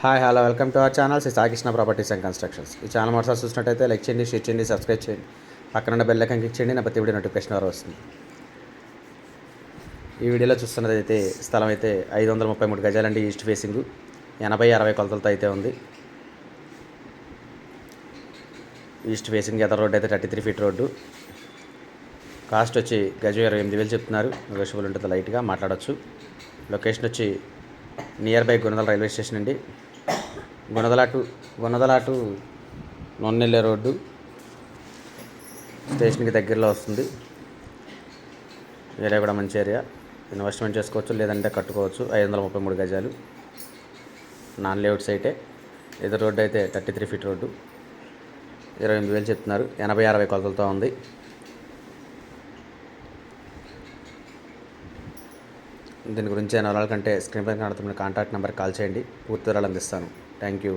Hi hello welcome to our channel Shri Saikrishna properties and constructions. ఈ channel మొదటిసారి చూసినట్టయితే like చేయండి, షేర్ చేయండి, సబ్స్క్రైబ్ చేయండి. పక్కన బెల్ ఐకాన్ క్లిక్ చేయండి. నా ప్రతి వీడియో నోటిఫికేషన్ ద్వారా వస్తుంది. ఈ వీడియోలో చూస్తున్నదైతే స్థలం అయితే 533 గజాలండి. ఈస్ట్ ఫేసింగ్ 80-60 కొలతలతో అయితే ఉంది. ఈస్ట్ ఫేసింగ్ ఎదర్ రోడ్ అయితే 33 ఫీట్ రోడ్డు. కాస్ట్ వచ్చి గజం 28,000 చెప్తున్నారు. నెగోషియబుల్ ఉంటుంది, లైట్గా మాట్లాడవచ్చు. లొకేషన్ వచ్చి near by Gunadala railway station అండి. గుణదల టు నొన్నెల్లే రోడ్డు స్టేషన్కి దగ్గరలో వస్తుంది. ఏరియా కూడా మంచి ఏరియా, ఇన్వెస్ట్మెంట్ చేసుకోవచ్చు, లేదంటే కట్టుకోవచ్చు. 533 గజాలు నాన్ లేఅవుట్ సైటే. ఎదురు రోడ్డు అయితే 33 ఫీట్ రోడ్డు. 28,000 చెప్తున్నారు. 80-60 కొలతలతో ఉంది. దీని గురించి వివరాల కంటే స్క్రీన్ పైన కనబడుతున్న కాంటాక్ట్ నెంబర్కి కాల్ చేయండి, పూర్తి వివరాలు అందిస్తాను. Thank you.